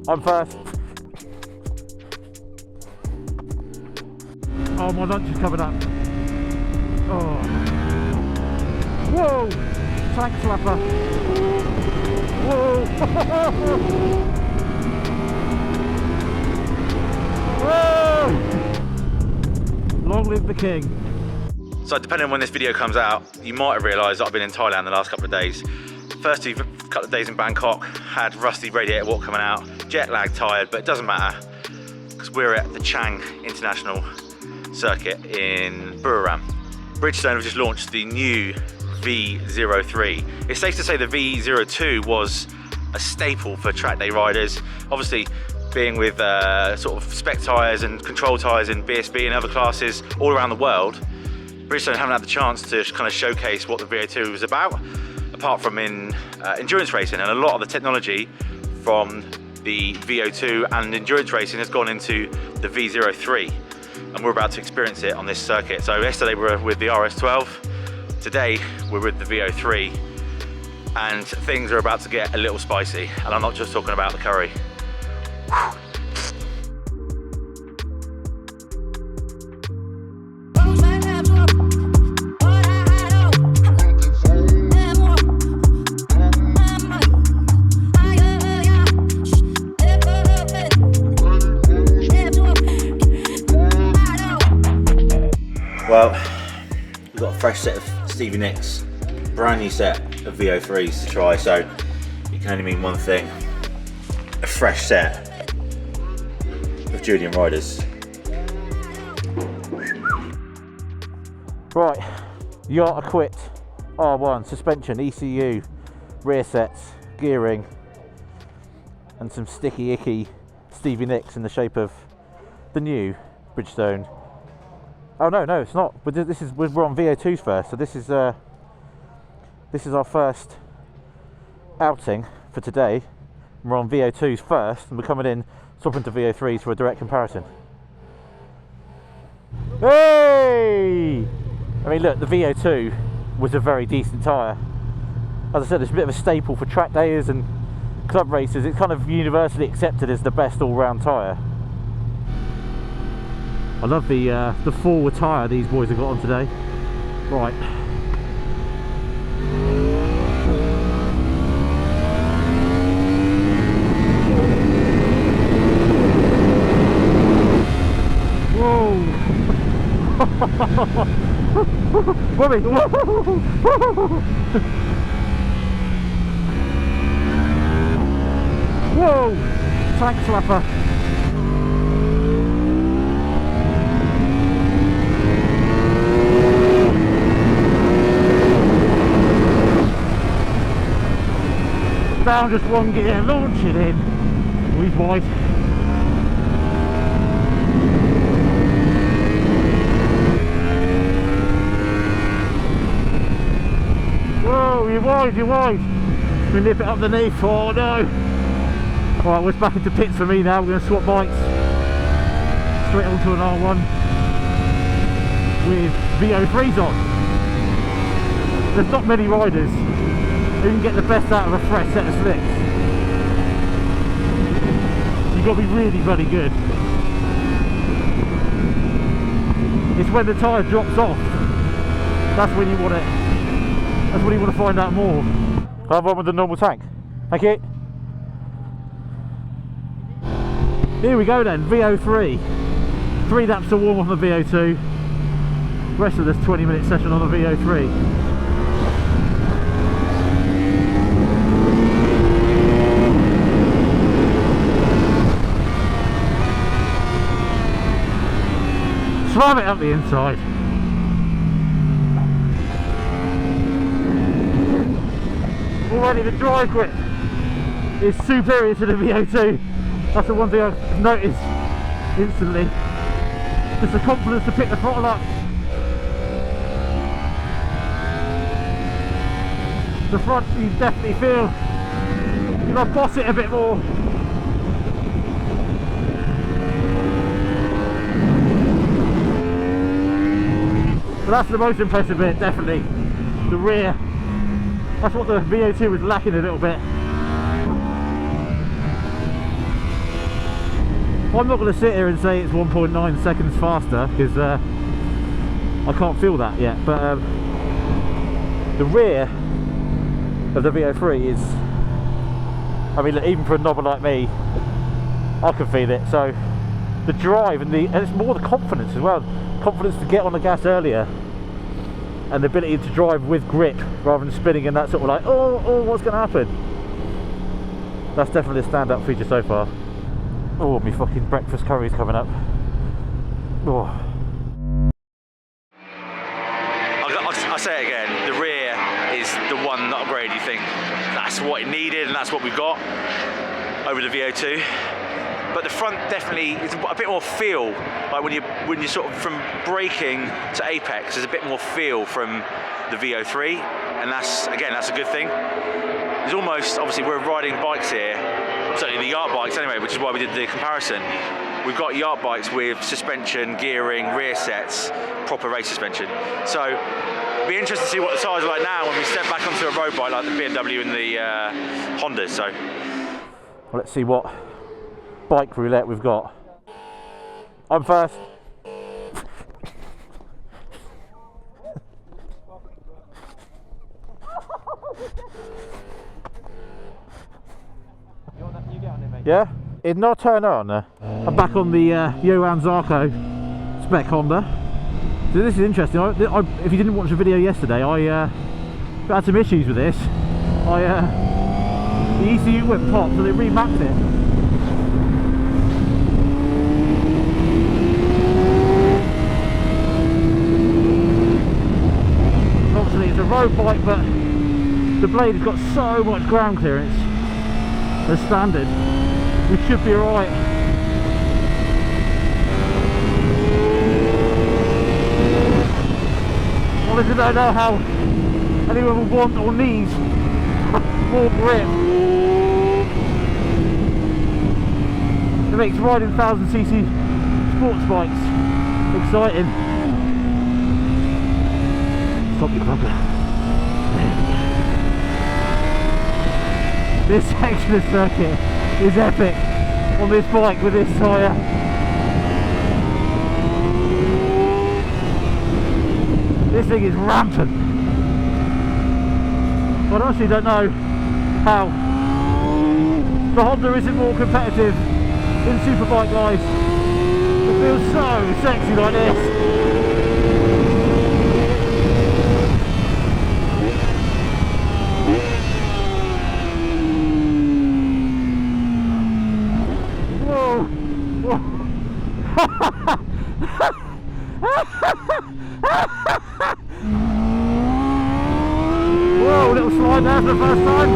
I'm first. Oh, my lunch is coming up. Oh. Whoa! Tank slapper. Whoa! Whoa! Long live the king. So depending on when this video comes out, you might have realised that I've been in Thailand the last couple of days. First couple of days in Bangkok, had rusty radiator walk coming out, jet lag, tired, but it doesn't matter because we're at the Chang International Circuit in Buriram. Bridgestone have just launched the new V03. It's safe to say the V02 was a staple for Trackday riders. Obviously, being with sort of spec tyres and control tyres in BSB and other classes all around the world, Bridgestone haven't had the chance to kind of showcase what the V02 was about, apart from in endurance racing, and a lot of the technology from the V02 and endurance racing has gone into the V03, and we're about to experience it on this circuit. So yesterday we were with the RS12, today we're with the V03, and things are about to get a little spicy, and I'm not just talking about the curry. Well, we've got a fresh set of Stevie Nicks, brand new set of V03s to try, so it can only mean one thing: a fresh set of Julian riders. Right, yacht equipped R1, suspension, ECU, rear sets, gearing, and some sticky icky Stevie Nicks in the shape of the new Bridgestone. Oh no, it's not. We're on VO2s first, so this is our first outing for today. We're on VO2s first, and we're coming in swapping to VO3s for a direct comparison. Hey! I mean, look, the VO2 was a very decent tyre. As I said, it's a bit of a staple for track days and club races. It's kind of universally accepted as the best all-round tyre. I love the forward tyre these boys have got on today. Right. Whoa! Bobby! Whoa! Tank slapper! Down just one gear, launch it in. He's wide. Whoa, you're wide. We nip it up the knee. Oh no. Alright, we're back into pits for me now. We're going to swap bikes. Straight onto an R1 with VO3s on. There's not many riders who can get the best out of a fresh set of slicks. You've got to be really bloody good. It's when the tyre drops off, that's when you want it. That's when you want to find out more. I'll have one with the normal tank. Thank you. Here we go then, VO3. 3 laps to warm off on the VO2. Rest of this 20-minute session on the VO3. Slam it up the inside. Already the drive grip is superior to the VO2. That's the one thing I've noticed instantly. Just the confidence to pick the throttle up. The front, you definitely feel you gotta boss it a bit more. But that's the most impressive bit, definitely. The rear. That's what the VO2 was lacking a little bit. I'm not going to sit here and say it's 1.9 seconds faster, because I can't feel that yet, but the rear of the VO3 is, I mean, look, even for a knobber like me, I can feel it. So the drive and it's more the confidence as well, confidence to get on the gas earlier, and the ability to drive with grip rather than spinning in that sort of like, oh, what's going to happen? That's definitely a standout feature so far. Oh, my fucking breakfast curry's coming up. Oh. I'll say it again, the rear is the one upgrade you think that's what it needed and that's what we've got over the VO2. But the front definitely is a bit more feel, like when you're sort of from braking to apex, there's a bit more feel from the VO3, and that's a good thing. There's almost, obviously we're riding bikes here, certainly the Yart bikes anyway, which is why we did the comparison. We've got Yart bikes with suspension, gearing, rear sets, proper race suspension. So it'll be interesting to see what the tires are like now when we step back onto a road bike like the BMW and the Hondas. So well, let's see what bike roulette we've got. I'm first. You get on it, mate. Yeah? It not turn on. I'm back on the Johan Zarco spec Honda. So this is interesting. If you didn't watch the video yesterday, I had some issues with this. The ECU went pop, so they remapped it. Obviously it's a road bike, but the blade has got so much ground clearance as standard. We should be alright. Honestly, I don't know how anyone will want or need more grip. It makes riding 1000cc sports bikes exciting. Stop your bugger. This section of circuit is epic on this bike with this tyre. This thing is rampant. I honestly don't know how the Honda isn't more competitive in superbike life. It feels so sexy like this. Whoa, little slide there for the first time.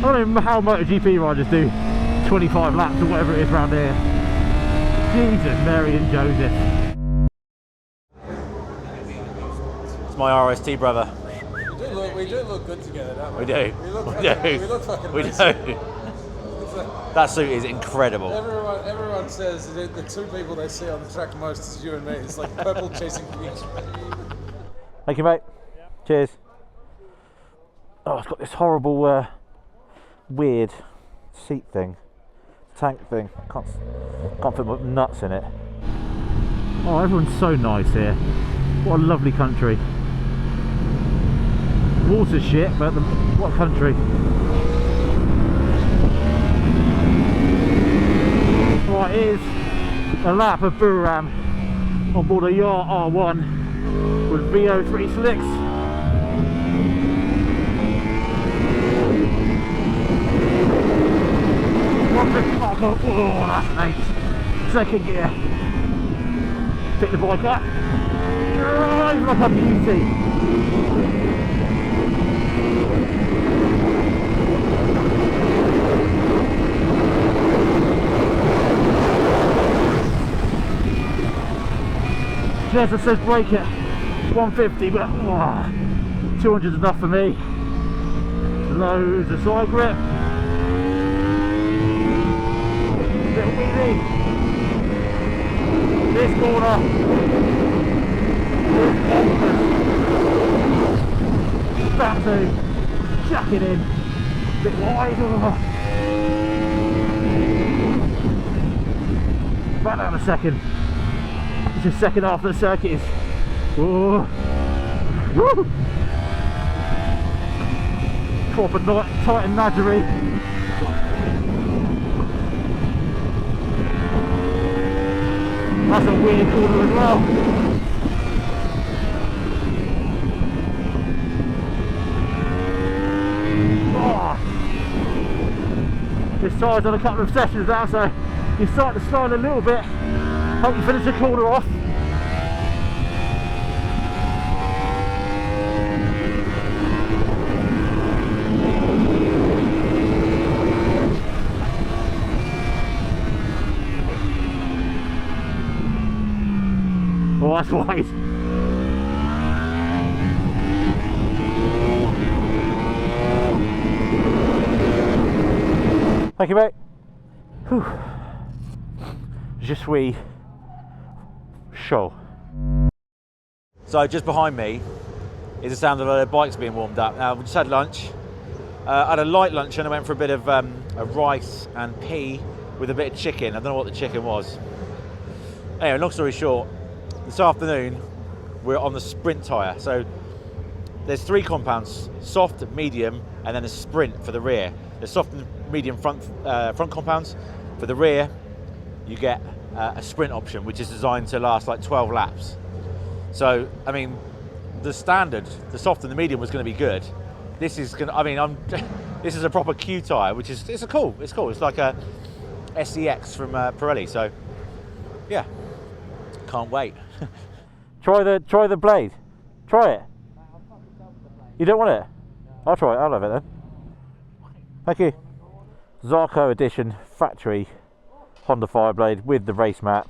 I don't know how MotoGP riders do 25 laps or whatever it is around here. Jesus, Mary and Joseph. it's my RST brother. We do look good together, don't we? We do. We look fucking We amazing. do. That suit is incredible. Everyone says that the two people they see on the track most is you and me. It's like purple chasing pink. Thank you, mate. Yeah. Cheers. Oh, it's got this horrible, weird seat thing, tank thing. Can't fit my nuts in it. Oh, everyone's so nice here. What a lovely country. Water's shit, but what a country. Right, here's a lap of Buram on board a Yart R1 with VO3 slicks. Oh, that's nice. Second gear. Pick the bike up. Drive like a beauty. Jezza says brake at 150, but 200 is enough for me. Loads of side grip. Little wheelie. This corner is bonkers. Back to chuck it in. Bit wide. Back down a second. It's the second half of the circuit is. Oh. Woo. Proper tight and nadgery. That's a weird corner as well. Oh. This tire's done a couple of sessions now, so you start to slide a little bit. Hope you finish the corner off. Oh, that's wide. Thank you, mate. Whew. Je suis chaud. So just behind me is the sound of the bikes being warmed up. Now we just had lunch. I had a light lunch and I went for a bit of a rice and pea with a bit of chicken. I don't know what the chicken was. Anyway, long story short, this afternoon we're on the sprint tyre. So there's 3 compounds: soft, medium, and then a sprint for the rear. The soft and medium front compounds. For the rear, you get a sprint option, which is designed to last like 12 laps. So, I mean, the standard, the soft and the medium was going to be good. This is going to, I mean, this is a proper Q tyre, which is, it's cool. It's like a SEX from Pirelli. So, yeah, can't wait. Try the blade. Try it. You don't want it? I'll try it. I'll have it then. Thank you. Zarco Edition factory Honda Fireblade with the race map.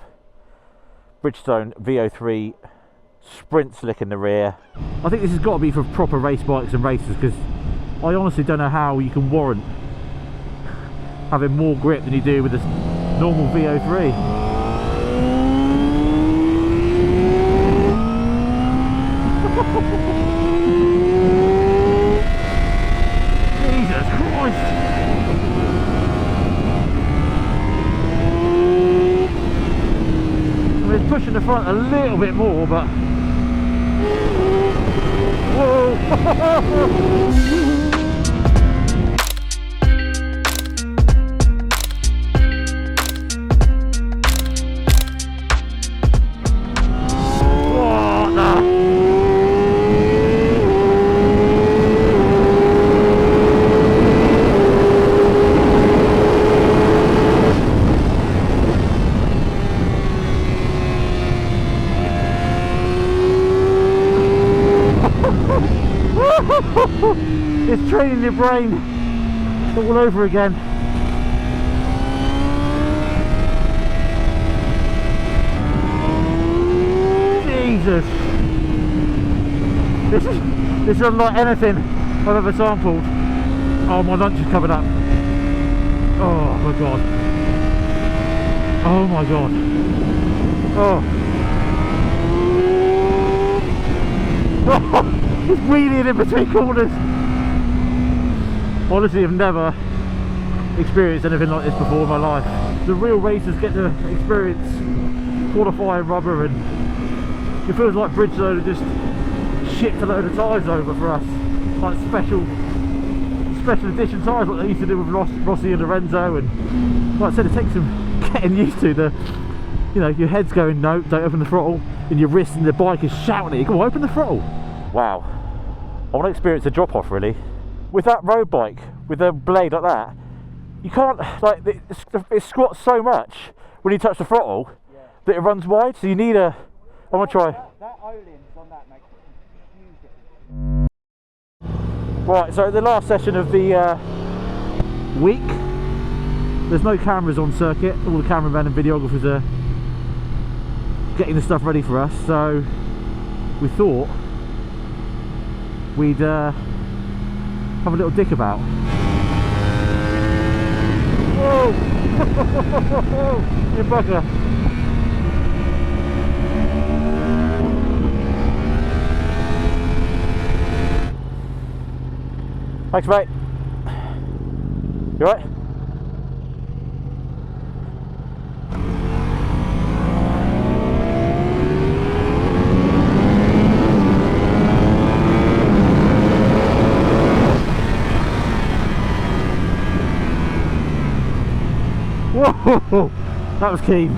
Bridgestone V2 sprint slick in the rear. I think this has got to be for proper race bikes and racers, because I honestly don't know how you can warrant having more grip than you do with a normal V03. Jesus Christ! I mean, it's pushing the front a little bit more, but whoa! It's training your brain all over again. Jesus, this is unlike anything I've ever sampled. Oh, my lunch is coming up. Oh my god. Oh my god. Oh, it's wheeling in between corners. Honestly, I've never experienced anything like this before in my life. The real racers get to experience qualifying rubber, and it feels like Bridgestone just shipped a load of tyres over for us, like special edition tyres like they used to do with Rossi and Lorenzo. And like I said, it takes some getting used to. You know, your head's going, no, don't open the throttle, and your wrist and the bike is shouting at you, come on, open the throttle. Wow, I want to experience a drop off really. With that road bike, with a blade like that, you can't, like, it squats so much when you touch the throttle that it runs wide, so you need a, I want to try. That O-lins on that makes a huge difference. Right, so the last session of the week, there's no cameras on circuit, all the cameramen and videographers are getting the stuff ready for us, so we thought we'd have a little dick about. Whoa! You bugger! Thanks, mate. You alright? Whoa, that was keen.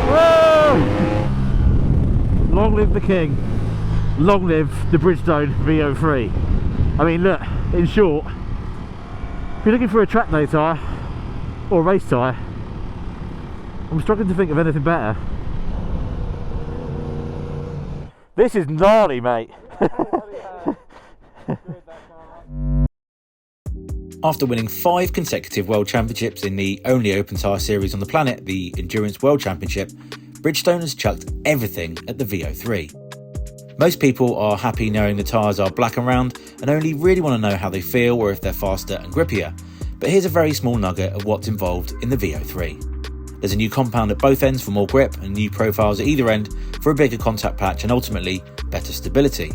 Whoa! Long live the king. Long live the Bridgestone V2. I mean, look, in short, if you're looking for a track day tyre or a race tyre, I'm struggling to think of anything better. This is gnarly, mate. After winning 5 consecutive World Championships in the only open tyre series on the planet, the Endurance World Championship, Bridgestone has chucked everything at the V03. Most people are happy knowing the tyres are black and round and only really want to know how they feel or if they're faster and grippier. But here's a very small nugget of what's involved in the V03. There's a new compound at both ends for more grip and new profiles at either end for a bigger contact patch and ultimately better stability.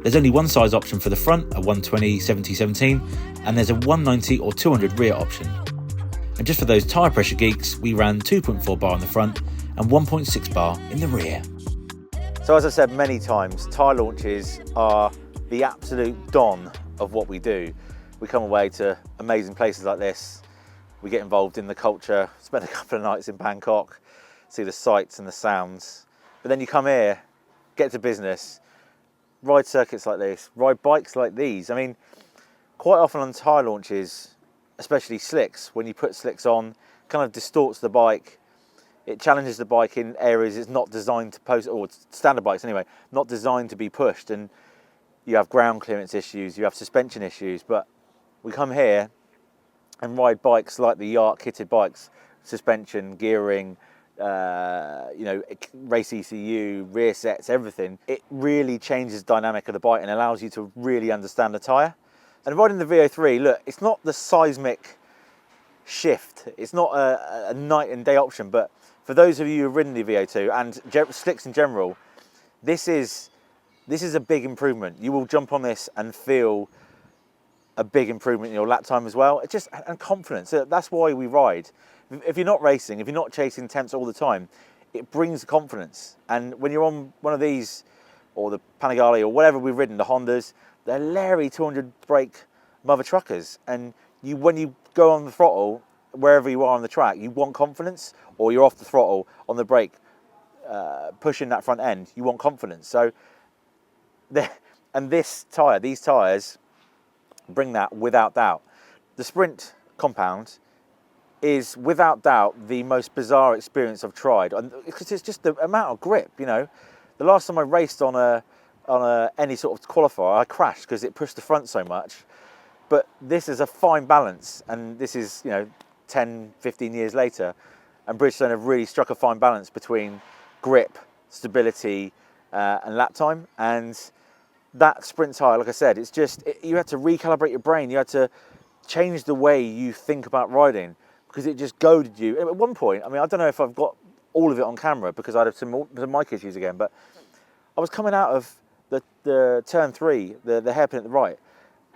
There's only one size option for the front, a 120 70/17, and there's a 190 or 200 rear option. And just for those tyre pressure geeks, we ran 2.4 bar in the front and 1.6 bar in the rear. So as I said many times, tyre launches are the absolute dawn of what we do. We come away to amazing places like this, we get involved in the culture, spend a couple of nights in Bangkok, see the sights and the sounds, but then you come here, get to business, ride circuits like this, ride bikes like these. I mean, quite often on tyre launches, especially slicks, when you put slicks on, kind of distorts the bike. It challenges the bike in areas it's not designed to post, or standard bikes anyway, not designed to be pushed, and you have ground clearance issues, you have suspension issues. But we come here and ride bikes like the Yacht kitted bikes, suspension, gearing, you know, race ECU, rear sets, everything. It really changes the dynamic of the bike and allows you to really understand the tyre. And riding the V03, look, it's not the seismic shift. It's not a night and day option, but for those of you who've ridden the V02 and slicks in general, this is a big improvement. You will jump on this and feel a big improvement in your lap time as well. It's just, and confidence. That's why we ride. If you're not racing, if you're not chasing temps all the time, it brings confidence. And when you're on one of these, or the Panigale, or whatever we've ridden, the Hondas, they're Larry 200 brake mother truckers. And when you go on the throttle, wherever you are on the track, you want confidence, or you're off the throttle on the brake, pushing that front end, you want confidence. So, and these tyres bring that without doubt. The Sprint compound is without doubt the most bizarre experience I've tried, because it's just the amount of grip. You know, the last time I raced on any sort of qualifier, I crashed because it pushed the front so much. But this is a fine balance, and this is, you know, 10, 15 years later, and Bridgestone have really struck a fine balance between grip, stability, and lap time. And that Sprint tyre, like I said, it's just, you had to recalibrate your brain. You had to change the way you think about riding, because it just goaded you. At one point, I mean, I don't know if I've got all of it on camera because I'd have some mic issues again, but I was coming out of the turn 3, the hairpin at the right,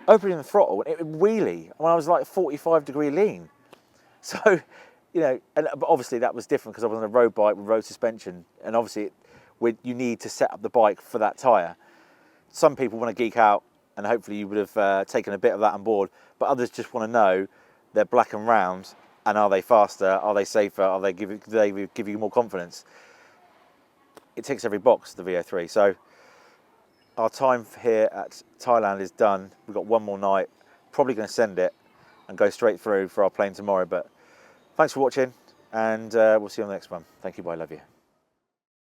opening the throttle, and it would wheelie when I was like 45-degree lean. So, you know, but obviously that was different because I was on a road bike with road suspension, and obviously you need to set up the bike for that tyre. Some people want to geek out, and hopefully you would have taken a bit of that on board, but others just want to know they're black and round, and are they faster, are they safer, do they give you more confidence? It ticks every box, the V03. So our time here at Thailand is done. We've got one more night, probably going to send it and go straight through for our plane tomorrow. But thanks for watching, and we'll see you on the next one. Thank you, bye, love you.